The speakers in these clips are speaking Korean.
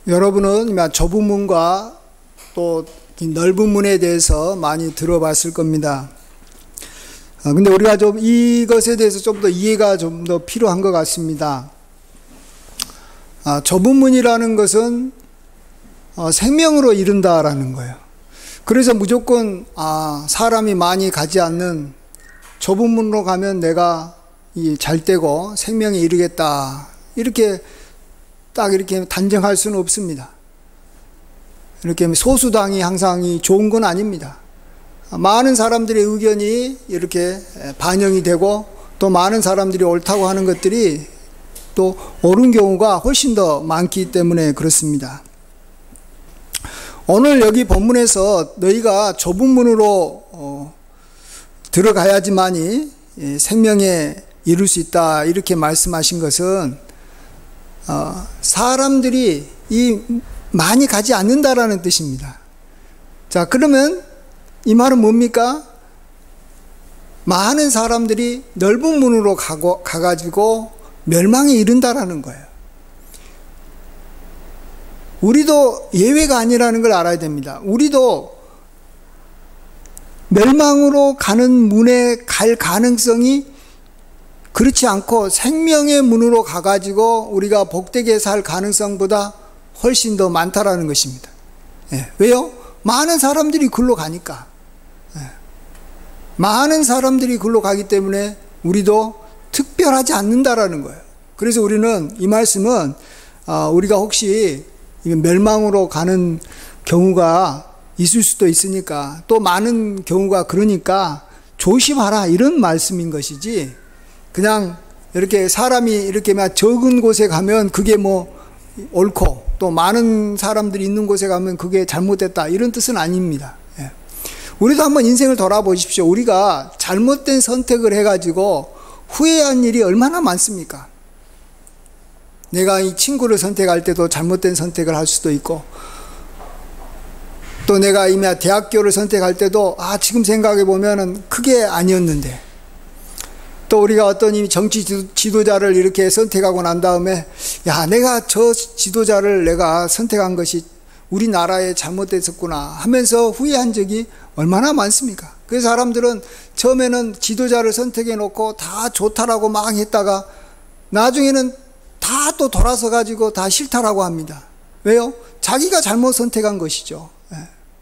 여러분은 좁은 문과 또 넓은 문에 대해서 많이 들어봤을 겁니다. 근데 우리가 좀 이것에 대해서 좀 더 이해가 좀 더 필요한 것 같습니다. 좁은 문이라는 것은 생명으로 이른다라는 거예요. 그래서 무조건 사람이 많이 가지 않는 좁은 문으로 가면 내가 잘 되고 생명에 이르겠다, 이렇게 딱 이렇게 단정할 수는 없습니다. 이렇게 소수당이 항상 좋은 건 아닙니다. 많은 사람들의 의견이 이렇게 반영이 되고 또 많은 사람들이 옳다고 하는 것들이 또 옳은 경우가 훨씬 더 많기 때문에 그렇습니다. 오늘 여기 본문에서 너희가 좁은 문으로 들어가야지만이 생명에 이룰 수 있다, 이렇게 말씀하신 것은 사람들이 많이 가지 않는다라는 뜻입니다. 자, 그러면 이 말은 뭡니까? 많은 사람들이 넓은 문으로 가가지고 멸망에 이른다라는 거예요. 우리도 예외가 아니라는 걸 알아야 됩니다. 우리도 멸망으로 가는 문에 갈 가능성이 그렇지 않고 생명의 문으로 가가지고 우리가 복되게 살 가능성보다 훨씬 더 많다라는 것입니다. 왜요? 많은 사람들이 글로 가니까. 많은 사람들이 글로 가기 때문에 우리도 특별하지 않는다라는 거예요. 그래서 우리는 이 말씀은 우리가 혹시 멸망으로 가는 경우가 있을 수도 있으니까, 또 많은 경우가 그러니까 조심하라, 이런 말씀인 것이지, 그냥 이렇게 사람이 이렇게 적은 곳에 가면 그게 옳고 또 많은 사람들이 있는 곳에 가면 그게 잘못됐다, 이런 뜻은 아닙니다. 우리도 한번 인생을 돌아보십시오. 우리가 잘못된 선택을 해가지고 후회한 일이 얼마나 많습니까? 내가 이 친구를 선택할 때도 잘못된 선택을 할 수도 있고, 또 내가 이미 대학교를 선택할 때도 지금 생각해 보면은 그게 아니었는데, 또 우리가 어떤 정치 지도자를 이렇게 선택하고 난 다음에 내가 저 지도자를 내가 선택한 것이 우리나라에 잘못됐었구나 하면서 후회한 적이 얼마나 많습니까? 그래서 사람들은 처음에는 지도자를 선택해 놓고 다 좋다라고 막 했다가 나중에는 다 또 돌아서 가지고 다 싫다라고 합니다. 왜요? 자기가 잘못 선택한 것이죠.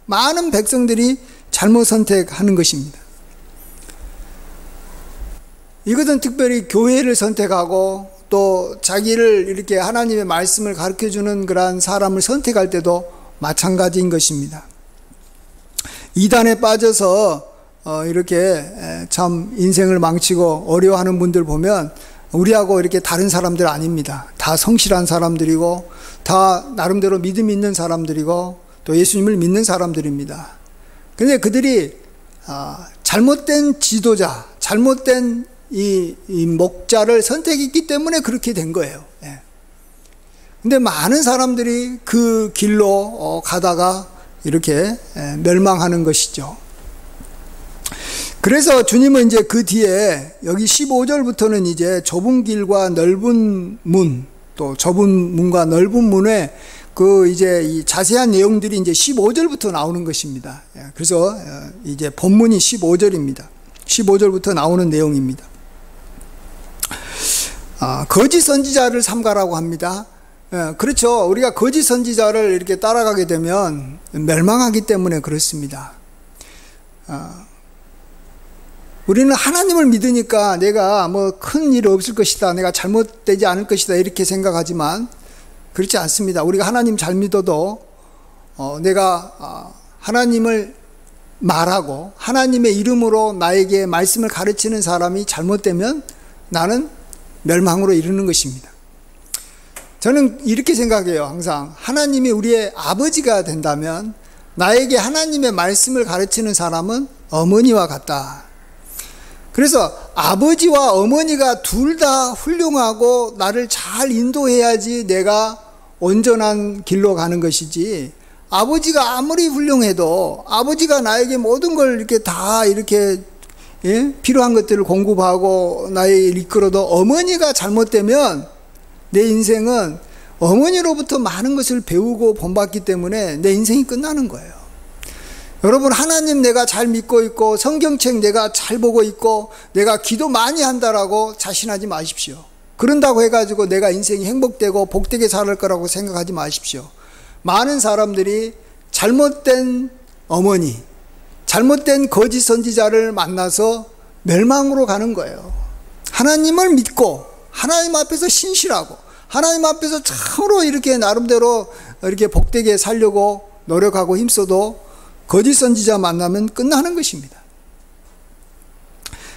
많은 백성들이 잘못 선택하는 것입니다. 이것은 특별히 교회를 선택하고 또 자기를 이렇게 하나님의 말씀을 가르쳐주는 그러한 사람을 선택할 때도 마찬가지인 것입니다. 이단에 빠져서 이렇게 참 인생을 망치고 어려워하는 분들 보면 우리하고 이렇게 다른 사람들 아닙니다. 다 성실한 사람들이고 다 나름대로 믿음이 있는 사람들이고 또 예수님을 믿는 사람들입니다. 근데 그들이 잘못된 지도자, 잘못된 이 목자를 선택했기 때문에 그렇게 된 거예요. 근데 많은 사람들이 그 길로 가다가 이렇게 멸망하는 것이죠. 그래서 주님은 이제 그 뒤에 여기 15절부터는 이제 좁은 길과 넓은 문, 또 좁은 문과 넓은 문에 그 이제 이 자세한 내용들이 이제 15절부터 나오는 것입니다. 그래서 이제 본문이 15절입니다. 15절부터 나오는 내용입니다. 거짓 선지자를 삼가라고 합니다. 그렇죠. 우리가 거짓 선지자를 이렇게 따라가게 되면 멸망하기 때문에 그렇습니다. 우리는 하나님을 믿으니까 내가 큰 일 없을 것이다, 내가 잘못되지 않을 것이다, 이렇게 생각하지만 그렇지 않습니다. 우리가 하나님 잘 믿어도 내가 하나님을 말하고 하나님의 이름으로 나에게 말씀을 가르치는 사람이 잘못되면 나는 멸망으로 이르는 것입니다. 저는 이렇게 생각해요. 항상 하나님이 우리의 아버지가 된다면 나에게 하나님의 말씀을 가르치는 사람은 어머니와 같다. 그래서 아버지와 어머니가 둘 다 훌륭하고 나를 잘 인도해야지 내가 온전한 길로 가는 것이지, 아버지가 아무리 훌륭해도 아버지가 나에게 모든 걸 이렇게 다 이렇게 필요한 것들을 공급하고 나에게 이끌어도 어머니가 잘못되면 내 인생은 어머니로부터 많은 것을 배우고 본받기 때문에 내 인생이 끝나는 거예요. 여러분, 하나님 내가 잘 믿고 있고 성경책 내가 잘 보고 있고 내가 기도 많이 한다라고 자신하지 마십시오. 그런다고 해가지고 내가 인생이 행복되고 복되게 살 거라고 생각하지 마십시오. 많은 사람들이 잘못된 어머니, 잘못된 거짓 선지자를 만나서 멸망으로 가는 거예요. 하나님을 믿고 하나님 앞에서 신실하고 하나님 앞에서 참으로 이렇게 나름대로 이렇게 복되게 살려고 노력하고 힘써도 거짓 선지자 만나면 끝나는 것입니다.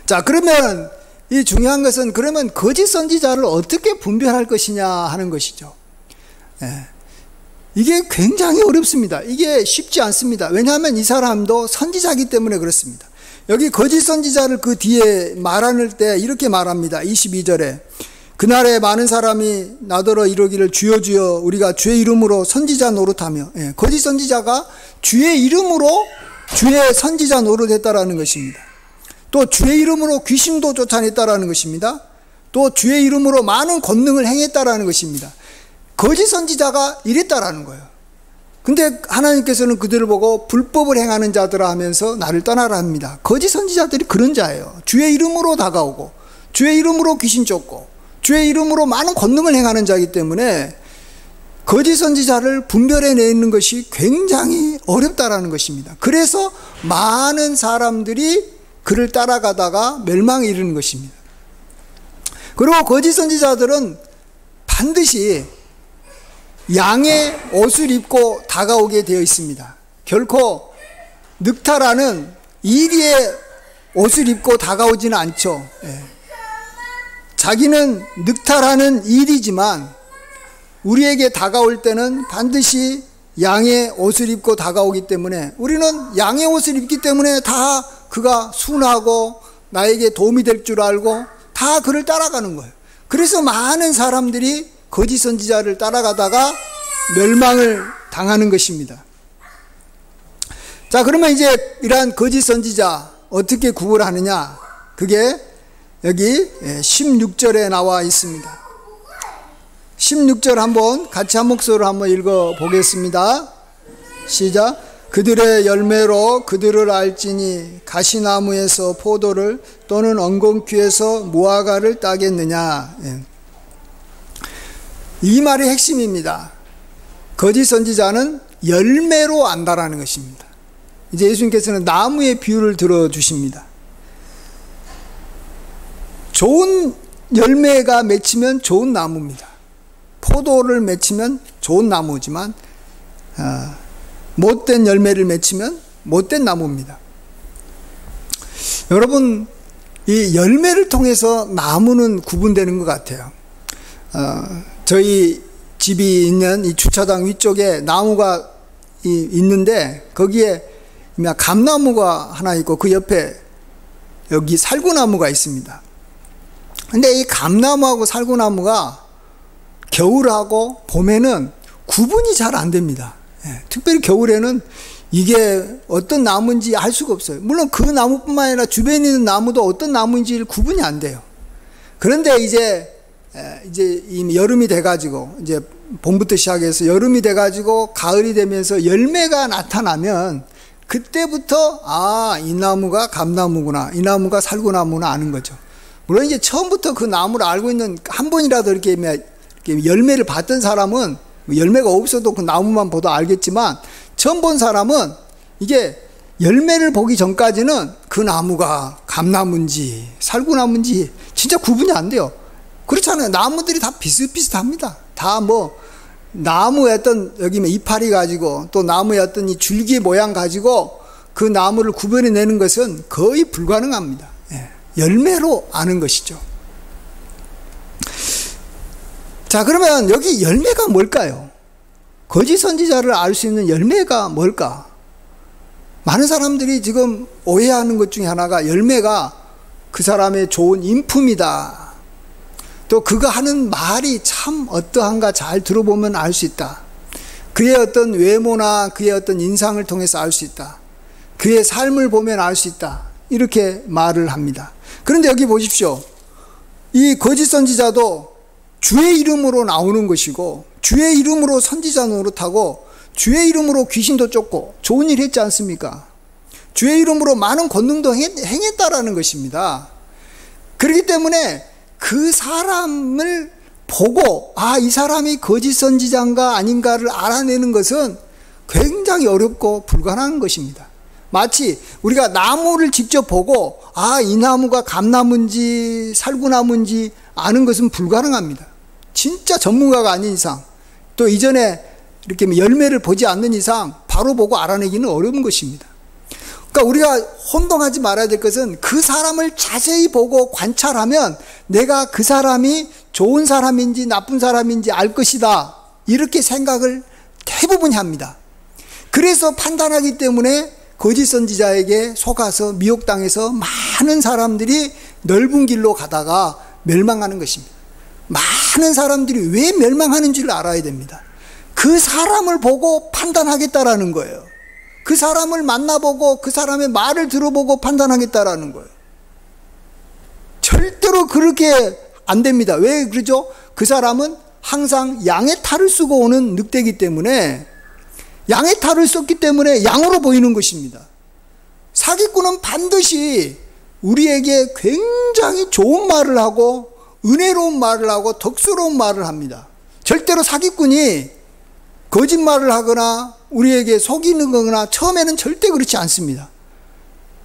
자, 그러면 이 중요한 것은 그러면 거짓 선지자를 어떻게 분별할 것이냐 하는 것이죠. 이게 굉장히 어렵습니다. 이게 쉽지 않습니다. 왜냐하면 이 사람도 선지자이기 때문에 그렇습니다. 여기 거짓 선지자를 그 뒤에 말할 때 이렇게 말합니다. 22절에 그날에 많은 사람이 나더러 이르기를 주여 주여 우리가 주의 이름으로 선지자 노릇하며, 거짓 선지자가 주의 이름으로 주의 선지자 노릇했다라는 것입니다. 또 주의 이름으로 귀신도 쫓아냈다라는 것입니다. 또 주의 이름으로 많은 권능을 행했다라는 것입니다. 거짓 선지자가 이랬다라는 거예요. 근데 하나님께서는 그들을 보고 불법을 행하는 자들아 하면서 나를 떠나라 합니다. 거짓 선지자들이 그런 자예요. 주의 이름으로 다가오고 주의 이름으로 귀신 쫓고 주의 이름으로 많은 권능을 행하는 자이기 때문에 거짓 선지자를 분별해내는 것이 굉장히 어렵다라는 것입니다. 그래서 많은 사람들이 그를 따라가다가 멸망에 이르는 것입니다. 그리고 거짓 선지자들은 반드시 양의 옷을 입고 다가오게 되어 있습니다. 결코 늑타라는 이리의 옷을 입고 다가오지는 않죠. 자기는 늑타라는 일이지만 우리에게 다가올 때는 반드시 양의 옷을 입고 다가오기 때문에 우리는 양의 옷을 입기 때문에 다 그가 순하고 나에게 도움이 될 줄 알고 다 그를 따라가는 거예요. 그래서 많은 사람들이 거짓 선지자를 따라가다가 멸망을 당하는 것입니다. 자, 그러면 이제 이러한 거짓 선지자 어떻게 구분하느냐? 그게 여기 16절에 나와 있습니다. 16절 한번 같이 한 목소리로 한번 읽어 보겠습니다. 시작. 그들의 열매로 그들을 알지니 가시나무에서 포도를 또는 엉겅퀴에서 무화과를 따겠느냐. 이 말이 핵심입니다. 거짓 선지자는 열매로 안다라는 것입니다. 이제 예수님께서는 나무의 비유를 들어주십니다. 좋은 열매가 맺히면 좋은 나무입니다. 포도를 맺히면 좋은 나무지만 못된 열매를 맺히면 못된 나무입니다. 여러분, 이 열매를 통해서 나무는 구분되는 것 같아요. 저희 집이 있는 이 주차장 위쪽에 나무가 있는데 거기에 감나무가 하나 있고 그 옆에 여기 살구나무가 있습니다. 근데 이 감나무하고 살구나무가 겨울하고 봄에는 구분이 잘 안 됩니다. 특별히 겨울에는 이게 어떤 나무인지 알 수가 없어요. 물론 그 나무뿐만 아니라 주변에 있는 나무도 어떤 나무인지 구분이 안 돼요. 그런데 이제 이미 여름이 돼가지고 이제 봄부터 시작해서 여름이 돼가지고 가을이 되면서 열매가 나타나면 그때부터 이 나무가 감나무구나, 이 나무가 살구나무구나 아는 거죠. 물론 이제 처음부터 그 나무를 알고 있는 한 번이라도 이렇게 열매를 봤던 사람은 열매가 없어도 그 나무만 보도 알겠지만 처음 본 사람은 이게 열매를 보기 전까지는 그 나무가 감나무인지 살구나무인지 진짜 구분이 안 돼요. 그렇잖아요. 나무들이 다 비슷비슷합니다. 다 나무의 어떤 여기 이파리 가지고 또 나무의 어떤 이 줄기 모양 가지고 그 나무를 구별해내는 것은 거의 불가능합니다. 열매로 아는 것이죠. 자, 그러면 여기 열매가 뭘까요? 거짓 선지자를 알 수 있는 열매가 뭘까? 많은 사람들이 지금 오해하는 것 중에 하나가 열매가 그 사람의 좋은 인품이다. 또 그가 하는 말이 참 어떠한가 잘 들어보면 알 수 있다. 그의 어떤 외모나 그의 어떤 인상을 통해서 알 수 있다. 그의 삶을 보면 알 수 있다. 이렇게 말을 합니다. 그런데 여기 보십시오. 이 거짓 선지자도 주의 이름으로 나오는 것이고 주의 이름으로 선지자 노릇하고 주의 이름으로 귀신도 쫓고 좋은 일 했지 않습니까? 주의 이름으로 많은 권능도 행했다라는 것입니다. 그렇기 때문에 그 사람을 보고 이 사람이 거짓 선지자인가 아닌가를 알아내는 것은 굉장히 어렵고 불가능한 것입니다. 마치 우리가 나무를 직접 보고 이 나무가 감나무인지 살구나무인지 아는 것은 불가능합니다. 진짜 전문가가 아닌 이상, 또 이전에 이렇게 열매를 보지 않는 이상 바로 보고 알아내기는 어려운 것입니다. 그러니까 우리가 혼동하지 말아야 될 것은 그 사람을 자세히 보고 관찰하면 내가 그 사람이 좋은 사람인지 나쁜 사람인지 알 것이다, 이렇게 생각을 대부분이 합니다. 그래서 판단하기 때문에 거짓 선지자에게 속아서 미혹당해서 많은 사람들이 넓은 길로 가다가 멸망하는 것입니다. 많은 사람들이 왜 멸망하는지를 알아야 됩니다. 그 사람을 보고 판단하겠다라는 거예요. 그 사람을 만나보고 그 사람의 말을 들어보고 판단하겠다라는 거예요. 절대로 그렇게 안 됩니다. 왜 그러죠? 그 사람은 항상 양의 탈을 쓰고 오는 늑대이기 때문에, 양의 탈을 썼기 때문에 양으로 보이는 것입니다. 사기꾼은 반드시 우리에게 굉장히 좋은 말을 하고 은혜로운 말을 하고 덕스러운 말을 합니다. 절대로 사기꾼이 거짓말을 하거나 우리에게 속이는 거거나 처음에는 절대 그렇지 않습니다.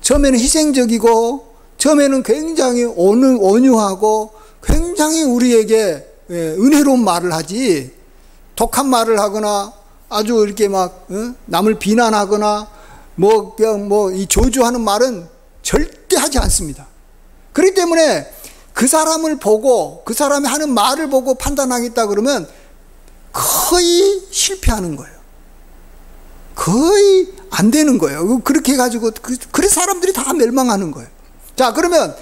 처음에는 희생적이고 처음에는 굉장히 온유하고 굉장히 우리에게 은혜로운 말을 하지, 독한 말을 하거나 아주 이렇게 막 남을 비난하거나 이 저주하는 말은 절대 하지 않습니다. 그렇기 때문에 그 사람을 보고 그 사람이 하는 말을 보고 판단하겠다 그러면 거의 실패하는 거예요. 거의 안 되는 거예요. 그렇게 해가지고 그래서 사람들이 다 멸망하는 거예요. 자, 그러면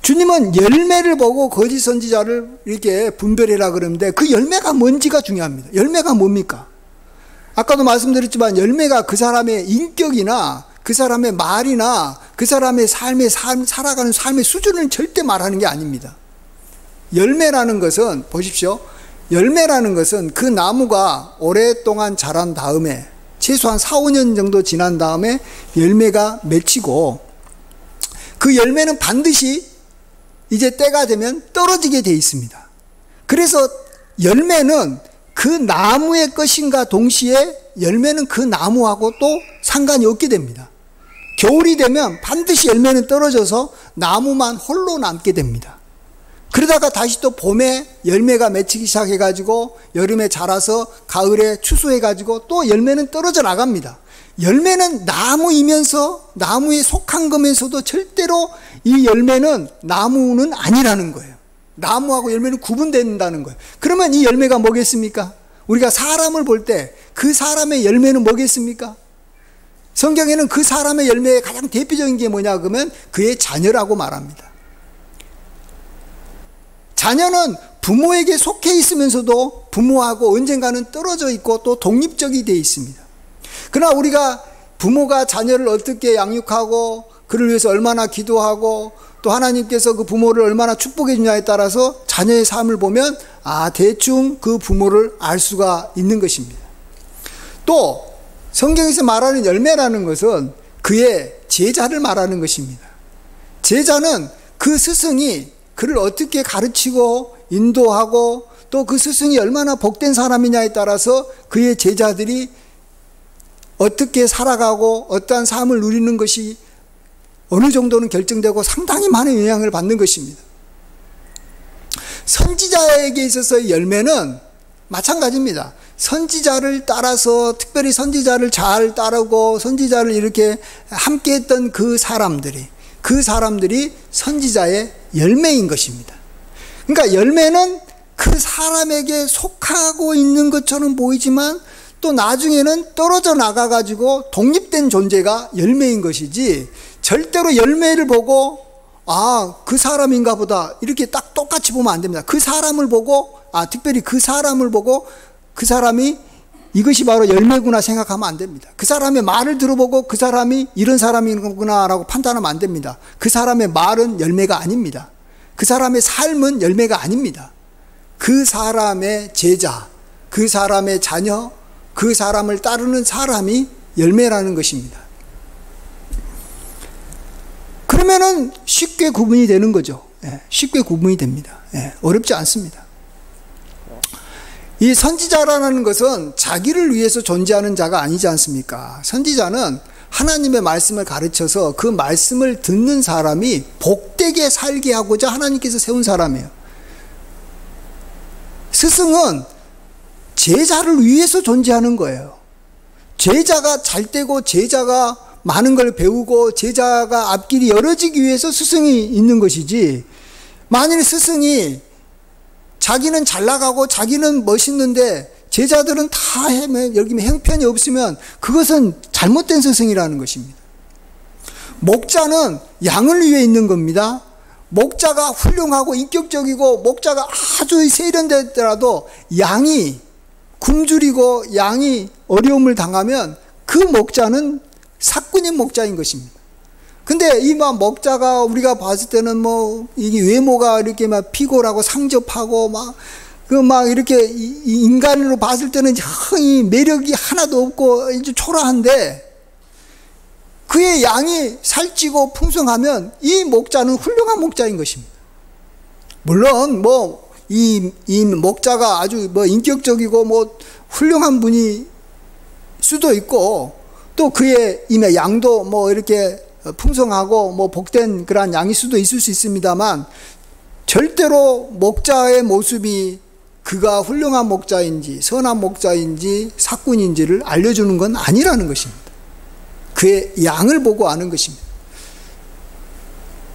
주님은 열매를 보고 거짓 선지자를 이렇게 분별해라 그러는데 그 열매가 뭔지가 중요합니다. 열매가 뭡니까? 아까도 말씀드렸지만 열매가 그 사람의 인격이나 그 사람의 말이나 그 사람의 살아가는 삶의 수준을 절대 말하는 게 아닙니다. 열매라는 것은, 보십시오. 열매라는 것은 그 나무가 오랫동안 자란 다음에 최소한 4, 5년 정도 지난 다음에 열매가 맺히고 그 열매는 반드시 이제 때가 되면 떨어지게 돼 있습니다. 그래서 열매는 그 나무의 것인가 동시에 열매는 그 나무하고 또 상관이 없게 됩니다. 겨울이 되면 반드시 열매는 떨어져서 나무만 홀로 남게 됩니다. 그러다가 다시 또 봄에 열매가 맺히기 시작해가지고 여름에 자라서 가을에 추수해가지고 또 열매는 떨어져 나갑니다. 열매는 나무이면서 나무에 속한 거면서도 절대로 이 열매는 나무는 아니라는 거예요. 나무하고 열매는 구분된다는 거예요. 그러면 이 열매가 뭐겠습니까? 우리가 사람을 볼 때 그 사람의 열매는 뭐겠습니까? 성경에는 그 사람의 열매의 가장 대표적인 게 뭐냐 그러면 그의 자녀라고 말합니다. 자녀는 부모에게 속해 있으면서도 부모하고 언젠가는 떨어져 있고 또 독립적이 되어 있습니다. 그러나 우리가 부모가 자녀를 어떻게 양육하고 그를 위해서 얼마나 기도하고 또 하나님께서 그 부모를 얼마나 축복해 주냐에 따라서 자녀의 삶을 보면 대충 그 부모를 알 수가 있는 것입니다. 또 성경에서 말하는 열매라는 것은 그의 제자를 말하는 것입니다. 제자는 그 스승이 그를 어떻게 가르치고 인도하고 또 그 스승이 얼마나 복된 사람이냐에 따라서 그의 제자들이 어떻게 살아가고 어떠한 삶을 누리는 것이 어느 정도는 결정되고 상당히 많은 영향을 받는 것입니다. 선지자에게 있어서의 열매는 마찬가지입니다. 선지자를 따라서, 특별히 선지자를 잘 따르고 선지자를 이렇게 함께 했던 그 사람들이 선지자의 열매인 것입니다. 그러니까 열매는 그 사람에게 속하고 있는 것처럼 보이지만 또 나중에는 떨어져 나가가지고 독립된 존재가 열매인 것이지, 절대로 열매를 보고 그 사람인가 보다 이렇게 딱 똑같이 보면 안 됩니다. 그 사람을 보고 특별히 그 사람을 보고 그 사람이 이것이 바로 열매구나 생각하면 안 됩니다. 그 사람의 말을 들어보고 그 사람이 이런 사람이구나 라고 판단하면 안 됩니다. 그 사람의 말은 열매가 아닙니다. 그 사람의 삶은 열매가 아닙니다. 그 사람의 제자, 그 사람의 자녀, 그 사람을 따르는 사람이 열매라는 것입니다. 그러면은 쉽게 구분이 되는 거죠. 쉽게 구분이 됩니다. 어렵지 않습니다. 이 선지자라는 것은 자기를 위해서 존재하는 자가 아니지 않습니까? 선지자는 하나님의 말씀을 가르쳐서 그 말씀을 듣는 사람이 복되게 살게 하고자 하나님께서 세운 사람이에요. 스승은 제자를 위해서 존재하는 거예요. 제자가 잘되고 제자가 많은 걸 배우고 제자가 앞길이 열어지기 위해서 스승이 있는 것이지, 만일 스승이 자기는 잘 나가고 자기는 멋있는데 제자들은 다 여기 형편이 없으면 그것은 잘못된 스승이라는 것입니다. 목자는 양을 위해 있는 겁니다. 목자가 훌륭하고 인격적이고 목자가 아주 세련되더라도 양이 굶주리고 양이 어려움을 당하면 그 목자는 사꾼인 목자인 것입니다. 근데 이 목자가 우리가 봤을 때는 이게 외모가 이렇게 피골하고 상접하고 이렇게 인간으로 봤을 때는 이 매력이 하나도 없고 이제 초라한데, 그의 양이 살찌고 풍성하면 이 목자는 훌륭한 목자인 것입니다. 물론 이 목자가 아주 인격적이고 훌륭한 분이 수도 있고, 또 그의 양도 이렇게 풍성하고 복된 그러한 양일 수도 있을 수 있습니다만, 절대로 목자의 모습이 그가 훌륭한 목자인지 선한 목자인지 사꾼인지를 알려주는 건 아니라는 것입니다. 그의 양을 보고 아는 것입니다.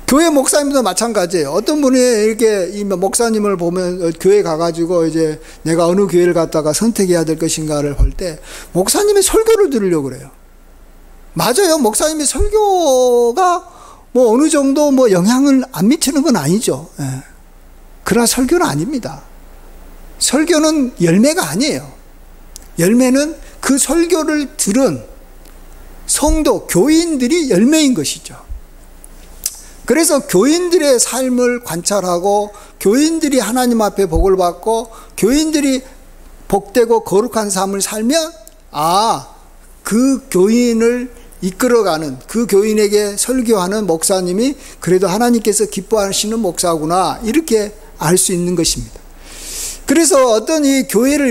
교회 목사님도 마찬가지예요. 어떤 분이 이렇게 이 목사님을 보면 교회 가가지고 이제 내가 어느 교회를 갔다가 선택해야 될 것인가를 볼 때 목사님의 설교를 들으려고 그래요. 맞아요. 목사님의 설교가 어느 정도 영향을 안 미치는 건 아니죠. 그러나 설교는 아닙니다. 설교는 열매가 아니에요. 열매는 그 설교를 들은 성도, 교인들이 열매인 것이죠. 그래서 교인들의 삶을 관찰하고 교인들이 하나님 앞에 복을 받고 교인들이 복되고 거룩한 삶을 살면, 그 교인을 이끌어가는, 그 교인에게 설교하는 목사님이 그래도 하나님께서 기뻐하시는 목사구나, 이렇게 알 수 있는 것입니다. 그래서 어떤 이 교회를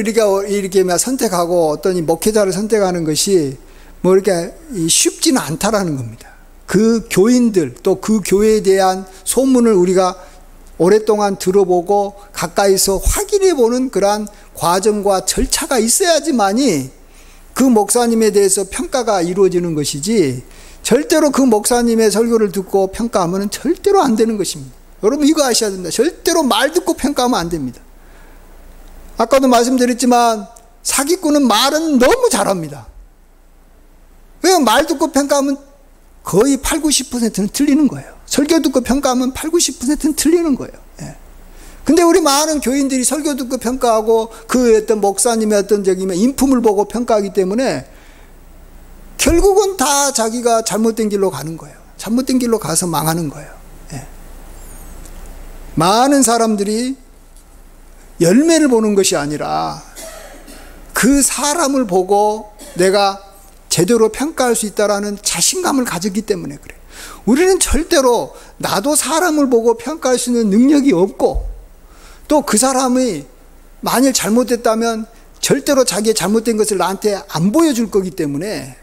이렇게 선택하고 어떤 이 목회자를 선택하는 것이 이렇게 쉽지는 않다라는 겁니다. 그 교인들, 또 그 교회에 대한 소문을 우리가 오랫동안 들어보고 가까이서 확인해 보는 그러한 과정과 절차가 있어야지만이 그 목사님에 대해서 평가가 이루어지는 것이지, 절대로 그 목사님의 설교를 듣고 평가하면 절대로 안 되는 것입니다. 여러분 이거 아셔야 됩니다. 절대로 말 듣고 평가하면 안 됩니다. 아까도 말씀드렸지만 사기꾼은 말은 너무 잘합니다. 왜 말 듣고 평가하면 거의 8, 90%는 틀리는 거예요. 설교 듣고 평가하면 8, 90%는 틀리는 거예요. 근데 우리 많은 교인들이 설교 듣고 평가하고 그 어떤 목사님의 어떤 인품을 보고 평가하기 때문에 결국은 다 자기가 잘못된 길로 가는 거예요. 잘못된 길로 가서 망하는 거예요. 많은 사람들이 열매를 보는 것이 아니라 그 사람을 보고 내가 제대로 평가할 수 있다라는 자신감을 가졌기 때문에 그래요. 우리는 절대로 나도 사람을 보고 평가할 수 있는 능력이 없고, 또 그 사람이 만일 잘못됐다면 절대로 자기의 잘못된 것을 나한테 안 보여줄 거기 때문에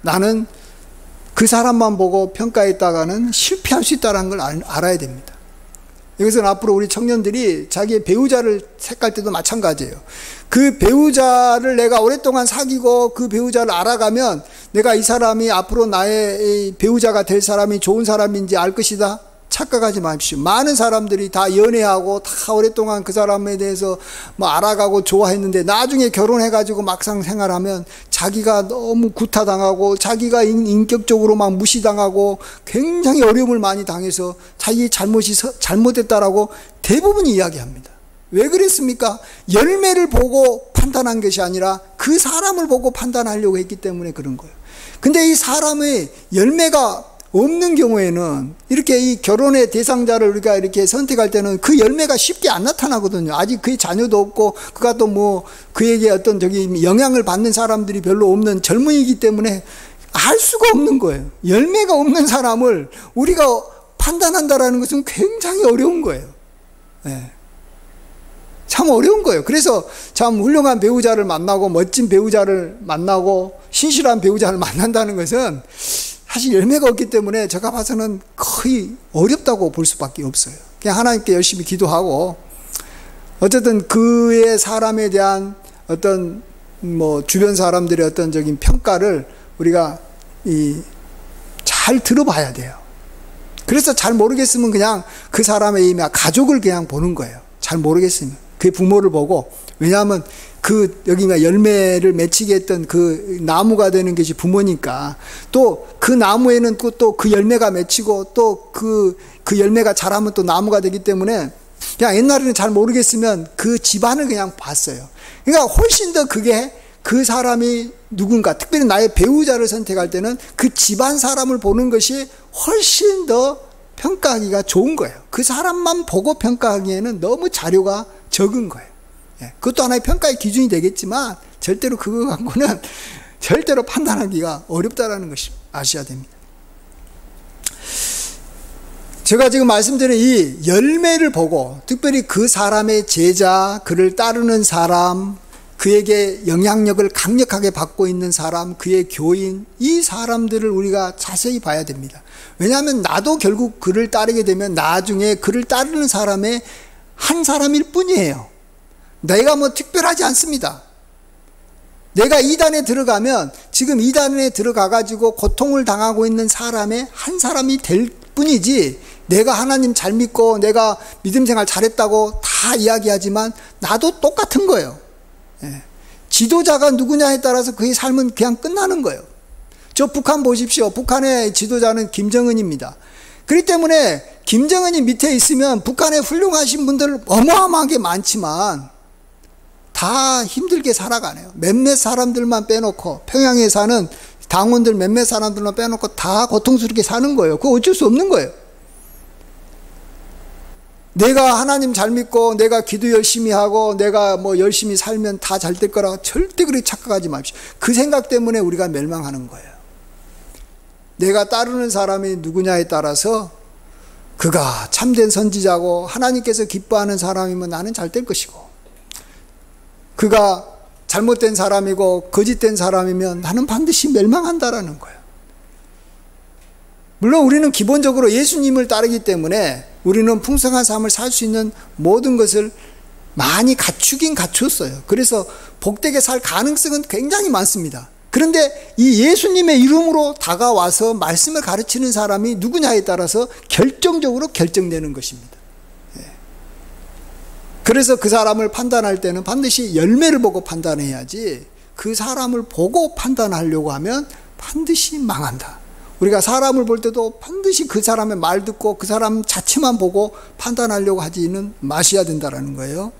나는 그 사람만 보고 평가했다가는 실패할 수 있다는 걸 알아야 됩니다. 여기서는 앞으로 우리 청년들이 자기의 배우자를 택할 때도 마찬가지예요. 그 배우자를 내가 오랫동안 사귀고 그 배우자를 알아가면 내가 이 사람이 앞으로 나의 배우자가 될 사람이 좋은 사람인지 알 것이다. 착각하지 마십시오. 많은 사람들이 다 연애하고 다 오랫동안 그 사람에 대해서 알아가고 좋아했는데 나중에 결혼해가지고 막상 생활하면 자기가 너무 구타당하고 자기가 인격적으로 막 무시당하고 굉장히 어려움을 많이 당해서 자기 잘못이 잘못됐다라고 대부분이 이야기합니다. 왜 그랬습니까? 열매를 보고 판단한 것이 아니라 그 사람을 보고 판단하려고 했기 때문에 그런 거예요. 근데 이 사람의 열매가 없는 경우에는 이렇게 이 결혼의 대상자를 우리가 이렇게 선택할 때는 그 열매가 쉽게 안 나타나거든요. 아직 그의 자녀도 없고 그가 또 뭐 그에게 어떤 영향을 받는 사람들이 별로 없는 젊은이기 때문에 알 수가 없는 거예요. 열매가 없는 사람을 우리가 판단한다라는 것은 굉장히 어려운 거예요. 네. 참 어려운 거예요. 그래서 참 훌륭한 배우자를 만나고 멋진 배우자를 만나고 신실한 배우자를 만난다는 것은 사실 열매가 없기 때문에 제가 봐서는 거의 어렵다고 볼 수밖에 없어요. 그냥 하나님께 열심히 기도하고 어쨌든 그의 사람에 대한 어떤 뭐 주변 사람들의 어떤 적인 평가를 우리가 잘 들어봐야 돼요. 그래서 잘 모르겠으면 그냥 그 사람의 가족을 그냥 보는 거예요. 잘 모르겠으면 그의 부모를 보고, 왜냐하면 그 여기가 열매를 맺히게 했던 그 나무가 되는 것이 부모니까, 또 그 나무에는 또 그 열매가 맺히고 또 그 열매가 자라면 또 나무가 되기 때문에 그냥 옛날에는 잘 모르겠으면 그 집안을 그냥 봤어요. 그러니까 훨씬 더 그게 그 사람이 누군가, 특별히 나의 배우자를 선택할 때는 그 집안 사람을 보는 것이 훨씬 더 평가하기가 좋은 거예요. 그 사람만 보고 평가하기에는 너무 자료가 적은 거예요. 그것도 하나의 평가의 기준이 되겠지만 절대로 그거 갖고는 절대로 판단하기가 어렵다라는 것을 아셔야 됩니다. 제가 지금 말씀드린 이 열매를 보고, 특별히 그 사람의 제자, 그를 따르는 사람, 그에게 영향력을 강력하게 받고 있는 사람, 그의 교인, 이 사람들을 우리가 자세히 봐야 됩니다. 왜냐하면 나도 결국 그를 따르게 되면 나중에 그를 따르는 사람의 한 사람일 뿐이에요. 내가 뭐 특별하지 않습니다. 내가 이단에 들어가면 지금 이단에 들어가가지고 고통을 당하고 있는 사람의 한 사람이 될 뿐이지, 내가 하나님 잘 믿고 내가 믿음 생활 잘했다고 다 이야기하지만 나도 똑같은 거예요. 지도자가 누구냐에 따라서 그의 삶은 그냥 끝나는 거예요. 저 북한 보십시오. 북한의 지도자는 김정은입니다. 그렇기 때문에 김정은이 밑에 있으면 북한에 훌륭하신 분들 어마어마하게 많지만 다 힘들게 살아가네요. 몇몇 사람들만 빼놓고, 평양에 사는 당원들 몇몇 사람들만 빼놓고 다 고통스럽게 사는 거예요. 그거 어쩔 수 없는 거예요. 내가 하나님 잘 믿고 내가 기도 열심히 하고 내가 뭐 열심히 살면 다 잘 될 거라고 절대 그렇게 착각하지 마십시오. 그 생각 때문에 우리가 멸망하는 거예요. 내가 따르는 사람이 누구냐에 따라서 그가 참된 선지자고 하나님께서 기뻐하는 사람이면 나는 잘 될 것이고, 그가 잘못된 사람이고 거짓된 사람이면 나는 반드시 멸망한다라는 거예요. 물론 우리는 기본적으로 예수님을 따르기 때문에 우리는 풍성한 삶을 살 수 있는 모든 것을 많이 갖추긴 갖췄어요. 그래서 복되게 살 가능성은 굉장히 많습니다. 그런데 이 예수님의 이름으로 다가와서 말씀을 가르치는 사람이 누구냐에 따라서 결정적으로 결정되는 것입니다. 그래서 그 사람을 판단할 때는 반드시 열매를 보고 판단해야지, 그 사람을 보고 판단하려고 하면 반드시 망한다. 우리가 사람을 볼 때도 반드시 그 사람의 말 듣고 그 사람 자체만 보고 판단하려고 하지는 마셔야 된다는 거예요.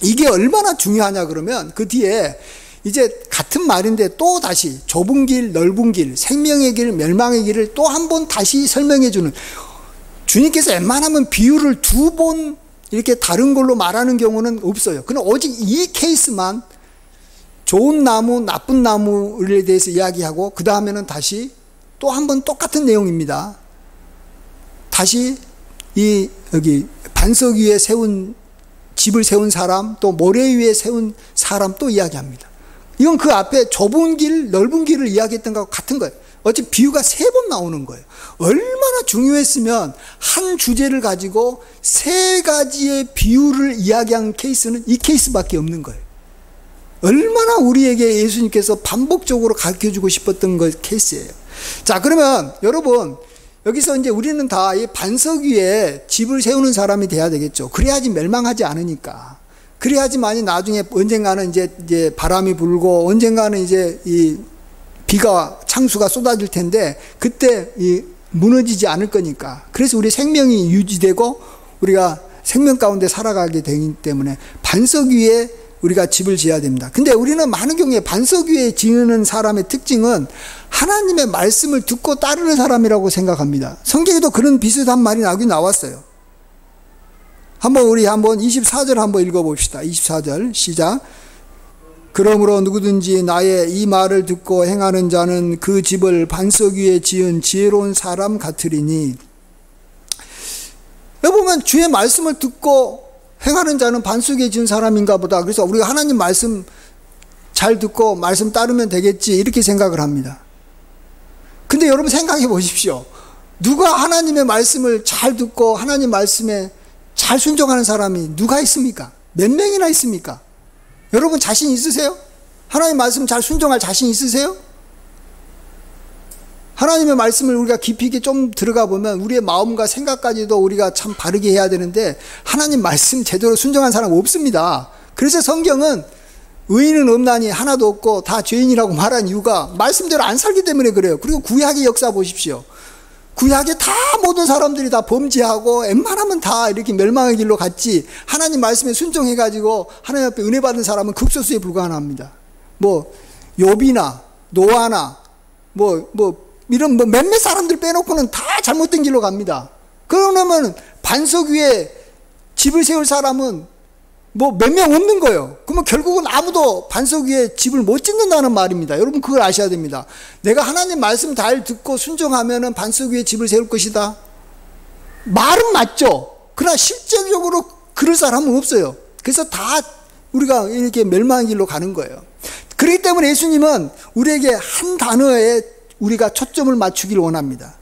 이게 얼마나 중요하냐 그러면 그 뒤에 이제 같은 말인데 또 다시 좁은 길, 넓은 길, 생명의 길, 멸망의 길을 또 한 번 다시 설명해 주는, 주님께서 웬만하면 비유를 2번 이렇게 다른 걸로 말하는 경우는 없어요. 그럼 오직 이 케이스만, 좋은 나무, 나쁜 나무에 대해서 이야기하고 그 다음에는 다시 또 한 번 똑같은 내용입니다. 다시 여기 반석 위에 집을 세운 사람, 또 모래 위에 세운 사람 또 이야기합니다. 이건 그 앞에 좁은 길, 넓은 길을 이야기했던 것과 같은 거예요. 어차피 비유가 3번 나오는 거예요. 얼마나 중요했으면 한 주제를 가지고 3가지의 비유를 이야기한 케이스는 이 케이스밖에 없는 거예요. 얼마나 우리에게 예수님께서 반복적으로 가르쳐주고 싶었던 케이스예요. 자, 그러면 여러분, 여기서 이제 우리는 다 이 반석 위에 집을 세우는 사람이 돼야 되겠죠. 그래야지 멸망하지 않으니까. 그래야지만이 나중에 언젠가는 이제 바람이 불고 언젠가는 이제 이 비가, 창수가 쏟아질 텐데 그때 무너지지 않을 거니까. 그래서 우리 생명이 유지되고 우리가 생명 가운데 살아가게 되기 때문에 반석 위에 우리가 집을 지어야 됩니다. 근데 우리는 많은 경우에 반석 위에 지으는 사람의 특징은 하나님의 말씀을 듣고 따르는 사람이라고 생각합니다. 성경에도 그런 비슷한 말이 나왔어요. 우리 한번 24절 한번 읽어봅시다. 24절 시작. 그러므로 누구든지 나의 이 말을 듣고 행하는 자는 그 집을 반석 위에 지은 지혜로운 사람 같으리니. 여기 보면 주의 말씀을 듣고 행하는 자는 반석 위에 지은 사람인가 보다. 그래서 우리가 하나님 말씀 잘 듣고 말씀 따르면 되겠지 이렇게 생각을 합니다. 근데 여러분 생각해 보십시오. 누가 하나님의 말씀을 잘 듣고 하나님 말씀에 잘 순종하는 사람이 누가 있습니까? 몇 명이나 있습니까? 여러분 자신 있으세요? 하나님 말씀 잘 순종할 자신 있으세요? 하나님의 말씀을 우리가 깊이 있게 좀 들어가 보면 우리의 마음과 생각까지도 우리가 참 바르게 해야 되는데 하나님 말씀 제대로 순종한 사람 없습니다. 그래서 성경은 의인은 없나니 하나도 없고 다 죄인이라고 말한 이유가 말씀대로 안 살기 때문에 그래요. 그리고 구약의 역사 보십시오. 구약에 다 모든 사람들이 다 범죄하고 웬만하면 다 이렇게 멸망의 길로 갔지 하나님 말씀에 순종해가지고 하나님 앞에 은혜 받은 사람은 극소수에 불과합니다. 욥이나 노아나 이런 몇몇 사람들 빼놓고는 다 잘못된 길로 갑니다. 그러면 반석 위에 집을 세울 사람은 몇 명 없는 거예요. 그러면 결국은 아무도 반석 위에 집을 못 짓는다는 말입니다. 여러분 그걸 아셔야 됩니다. 내가 하나님 말씀 잘 듣고 순종하면은 반석 위에 집을 세울 것이다. 말은 맞죠. 그러나 실질적으로 그럴 사람은 없어요. 그래서 다 우리가 이렇게 멸망의 길로 가는 거예요. 그렇기 때문에 예수님은 우리에게 한 단어에 우리가 초점을 맞추기를 원합니다.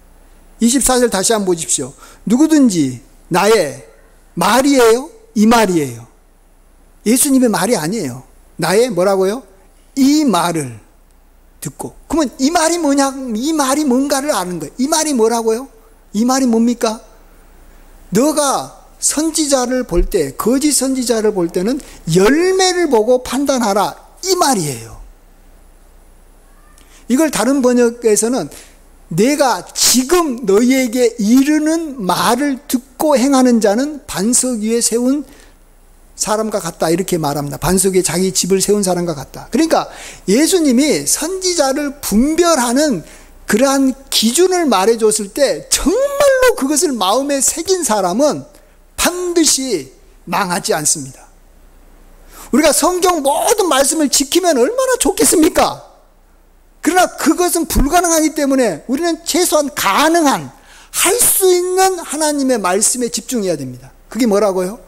24절 다시 한번 보십시오. 누구든지 나의 말이에요? 이 말이에요. 예수님의 말이 아니에요. 나의 뭐라고요? 이 말을 듣고. 그러면 이 말이 뭐냐? 이 말이 뭔가를 아는 거예요. 이 말이 뭐라고요? 이 말이 뭡니까? 너가 선지자를 볼 때, 거짓 선지자를 볼 때는 열매를 보고 판단하라. 이 말이에요. 이걸 다른 번역에서는 내가 지금 너희에게 이르는 말을 듣고 행하는 자는 반석 위에 세운 사람과 같다 이렇게 말합니다. 반석 위에 자기 집을 세운 사람과 같다. 그러니까 예수님이 선지자를 분별하는 그러한 기준을 말해줬을 때 정말로 그것을 마음에 새긴 사람은 반드시 망하지 않습니다. 우리가 성경 모든 말씀을 지키면 얼마나 좋겠습니까? 그러나 그것은 불가능하기 때문에 우리는 최소한 가능한 할 수 있는 하나님의 말씀에 집중해야 됩니다. 그게 뭐라고요?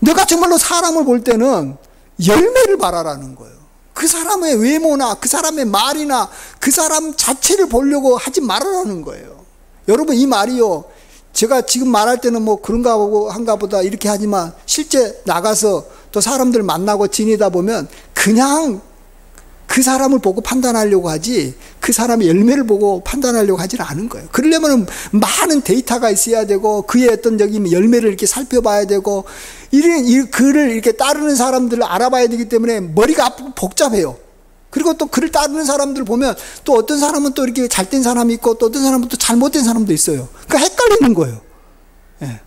너가 정말로 사람을 볼 때는 열매를 바라라는 거예요. 그 사람의 외모나 그 사람의 말이나 그 사람 자체를 보려고 하지 말아라는 거예요. 여러분 이 말이요, 제가 지금 말할 때는 그런가 보고 한가 보다 이렇게 하지만 실제 나가서 또 사람들 만나고 지내다 보면 그냥 그 사람을 보고 판단하려고 하지 그 사람의 열매를 보고 판단하려고 하지는 않은 거예요. 그러려면 많은 데이터가 있어야 되고 그의 어떤 열매를 이렇게 살펴봐야 되고 그를 이렇게 따르는 사람들을 알아봐야 되기 때문에 머리가 아프고 복잡해요. 그리고 또 그를 따르는 사람들 보면 또 어떤 사람은 또 이렇게 잘된 사람이 있고 또 어떤 사람은 또 잘못된 사람도 있어요. 그러니까 헷갈리는 거예요. 예.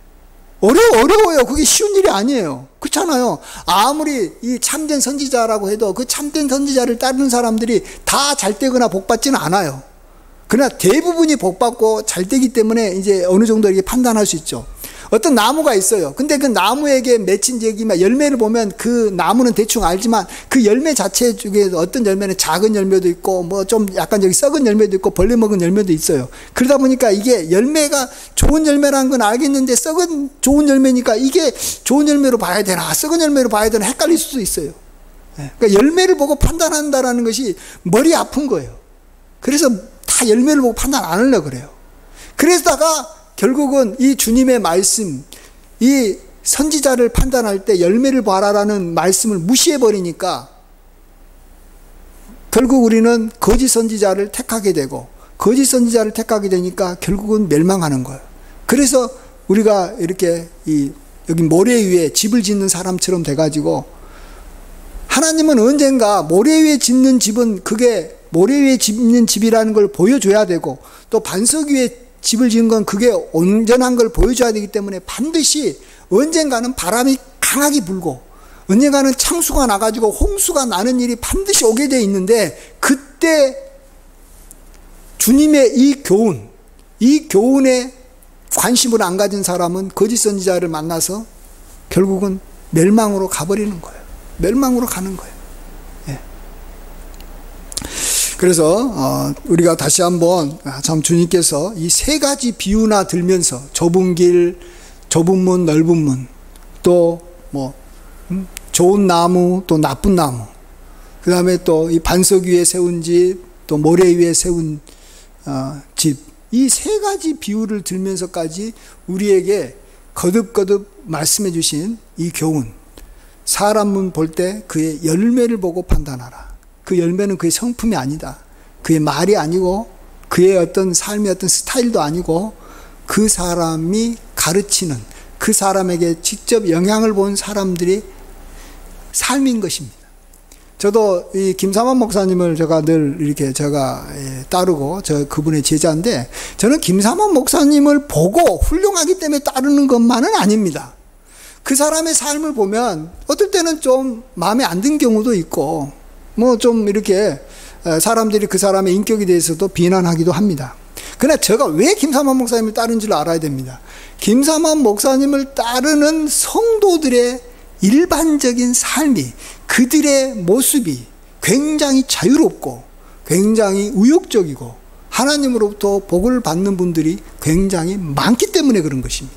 어려워요. 그게 쉬운 일이 아니에요. 그렇잖아요. 아무리 이 참된 선지자라고 해도 그 참된 선지자를 따르는 사람들이 다 잘되거나 복받지는 않아요. 그러나 대부분이 복받고 잘되기 때문에 이제 어느 정도 이렇게 판단할 수 있죠. 어떤 나무가 있어요. 근데 그 나무에게 맺힌 열매를 보면 그 나무는 대충 알지만 그 열매 자체 중에서 어떤 열매는 작은 열매도 있고 좀 약간 썩은 열매도 있고 벌레 먹은 열매도 있어요. 그러다 보니까 이게 열매가 좋은 열매라는 건 알겠는데 썩은 좋은 열매니까 이게 좋은 열매로 봐야 되나 썩은 열매로 봐야 되나 헷갈릴 수도 있어요. 그러니까 열매를 보고 판단한다라는 것이 머리 아픈 거예요. 그래서 다 열매를 보고 판단 안 하려고 그래요. 그러다가 결국은 이 주님의 말씀, 이 선지자를 판단할 때 열매를 봐라라는 말씀을 무시해버리니까 결국 우리는 거짓 선지자를 택하게 되고 거짓 선지자를 택하게 되니까 결국은 멸망하는 거예요. 그래서 우리가 이렇게 여기 모래 위에 집을 짓는 사람처럼 돼가지고 하나님은 언젠가 모래 위에 짓는 집은 그게 모래 위에 짓는 집이라는 걸 보여줘야 되고 또 반석 위에 집을 지은 건 그게 온전한 걸 보여줘야 되기 때문에 반드시 언젠가는 바람이 강하게 불고 언젠가는 창수가 나가지고 홍수가 나는 일이 반드시 오게 돼 있는데, 그때 주님의 이 교훈에 관심을 안 가진 사람은 거짓 선지자를 만나서 결국은 멸망으로 가버리는 거예요. 멸망으로 가는 거예요. 예. 그래서 우리가 다시 한번 참 주님께서 이 세 가지 비유나 들면서 좁은 길, 좁은 문, 넓은 문, 또 뭐 좋은 나무, 또 나쁜 나무, 그 다음에 또 이 반석 위에 세운 집, 또 모래 위에 세운 집, 이 세 가지 비유를 들면서까지 우리에게 거듭거듭 말씀해 주신 이 교훈, 사람은 볼 때 그의 열매를 보고 판단하라. 그 열매는 그의 성품이 아니다. 그의 말이 아니고 그의 어떤 삶의 어떤 스타일도 아니고 그 사람이 가르치는, 그 사람에게 직접 영향을 본 사람들이 삶인 것입니다. 저도 이 김삼환 목사님을 제가 늘 이렇게 따르고 그분의 제자인데, 저는 김삼환 목사님을 보고 훌륭하기 때문에 따르는 것만은 아닙니다. 그 사람의 삶을 보면 어떨 때는 좀 마음에 안 든 경우도 있고, 뭐 좀 이렇게 사람들이 그 사람의 인격에 대해서도 비난하기도 합니다. 그러나 제가 왜 김삼환 목사님을 따르는지를 알아야 됩니다. 김삼환 목사님을 따르는 성도들의 일반적인 삶이, 그들의 모습이 굉장히 자유롭고 굉장히 의욕적이고 하나님으로부터 복을 받는 분들이 굉장히 많기 때문에 그런 것입니다.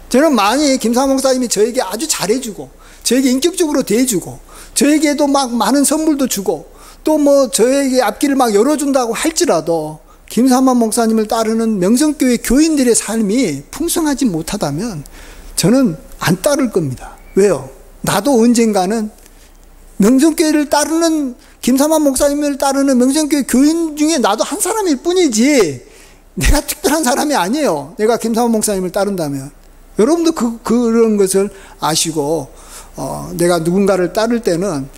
저는 만약에 김삼환 목사님이 저에게 아주 잘해주고 저에게 인격적으로 대해주고 저에게도 막 많은 선물도 주고 또 뭐 저에게 앞길을 막 열어준다고 할지라도 김삼환 목사님을 따르는 명성교회 교인들의 삶이 풍성하지 못하다면 저는 안 따를 겁니다. 왜요? 나도 언젠가는 명성교회를 따르는, 김삼환 목사님을 따르는 명성교회 교인 중에 나도 한 사람일 뿐이지 내가 특별한 사람이 아니에요. 내가 김삼환 목사님을 따른다면. 여러분도 그런 것을 아시고 내가 누군가를 따를 때는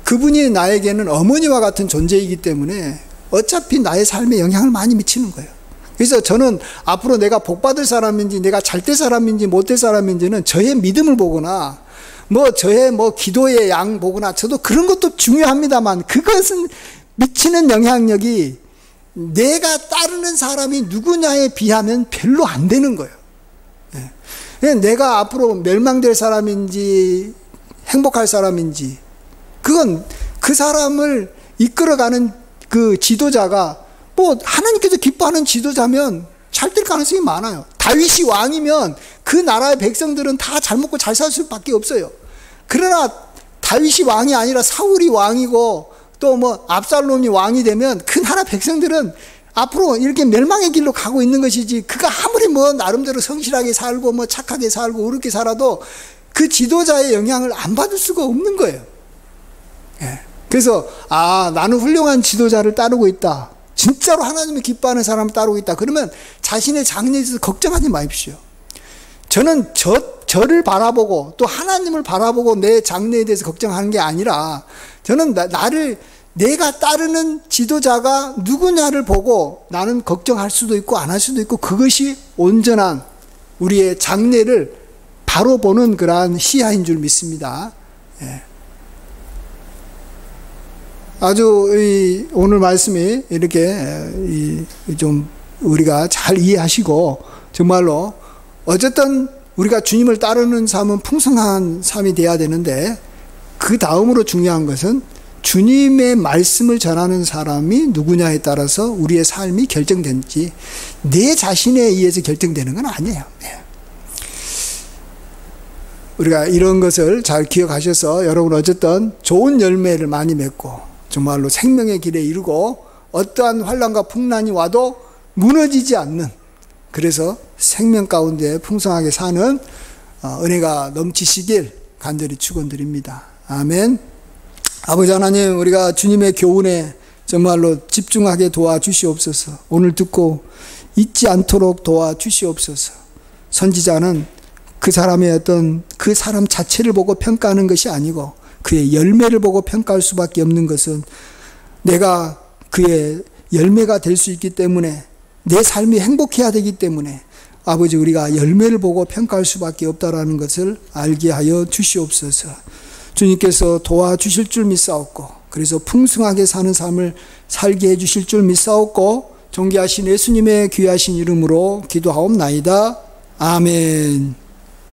그분이 나에게는 어머니와 같은 존재이기 때문에 어차피 나의 삶에 영향을 많이 미치는 거예요. 그래서 저는 앞으로 내가 복받을 사람인지 내가 잘될 사람인지 못될 사람인지는 저의 믿음을 보거나 뭐 저의 뭐 기도의 양 보거나, 저도 그런 것도 중요합니다만 그것은 미치는 영향력이 내가 따르는 사람이 누구냐에 비하면 별로 안 되는 거예요. 내가 앞으로 멸망될 사람인지 행복할 사람인지, 그건 그 사람을 이끌어가는 그 지도자가 뭐 하나님께서 기뻐하는 지도자면 잘 될 가능성이 많아요. 다윗이 왕이면 그 나라의 백성들은 다 잘 먹고 잘 살 수밖에 없어요. 그러나 다윗이 왕이 아니라 사울이 왕이고 또 뭐 압살롬이 왕이 되면 그 나라 백성들은 앞으로 이렇게 멸망의 길로 가고 있는 것이지, 그가 아무리 뭐 나름대로 성실하게 살고 뭐 착하게 살고 어렵게 살아도 그 지도자의 영향을 안 받을 수가 없는 거예요. 그래서 나는 훌륭한 지도자를 따르고 있다, 진짜로 하나님이 기뻐하는 사람을 따르고 있다, 그러면 자신의 장래에 대해서 걱정하지 마십시오. 저는 저를 바라보고 또 하나님을 바라보고 내 장래에 대해서 걱정하는 게 아니라, 저는 내가 따르는 지도자가 누구냐를 보고 나는 걱정할 수도 있고 안 할 수도 있고, 그것이 온전한 우리의 장래를 바로 보는 그러한 시야인 줄 믿습니다. 아주 오늘 말씀이 이렇게 좀 우리가 잘 이해하시고, 정말로 어쨌든 우리가 주님을 따르는 삶은 풍성한 삶이 돼야 되는데, 그 다음으로 중요한 것은 주님의 말씀을 전하는 사람이 누구냐에 따라서 우리의 삶이 결정된지, 내 자신에 의해서 결정되는 건 아니에요. 우리가 이런 것을 잘 기억하셔서 여러분 어쨌든 좋은 열매를 많이 맺고 정말로 생명의 길에 이르고 어떠한 환난과 풍란이 와도 무너지지 않는, 그래서 생명 가운데 풍성하게 사는 은혜가 넘치시길 간절히 축원드립니다. 아멘. 아버지 하나님, 우리가 주님의 교훈에 정말로 집중하게 도와주시옵소서. 오늘 듣고 잊지 않도록 도와주시옵소서. 선지자는 그 사람의 어떤 그 사람 자체를 보고 평가하는 것이 아니고 그의 열매를 보고 평가할 수밖에 없는 것은, 내가 그의 열매가 될 수 있기 때문에, 내 삶이 행복해야 되기 때문에 아버지 우리가 열매를 보고 평가할 수밖에 없다라는 것을 알게 하여 주시옵소서. 주님께서 도와주실 줄 믿사옵고 그래서 풍성하게 사는 삶을 살게 해주실 줄 믿사옵고 존귀하신 예수님의 귀하신 이름으로 기도하옵나이다. 아멘.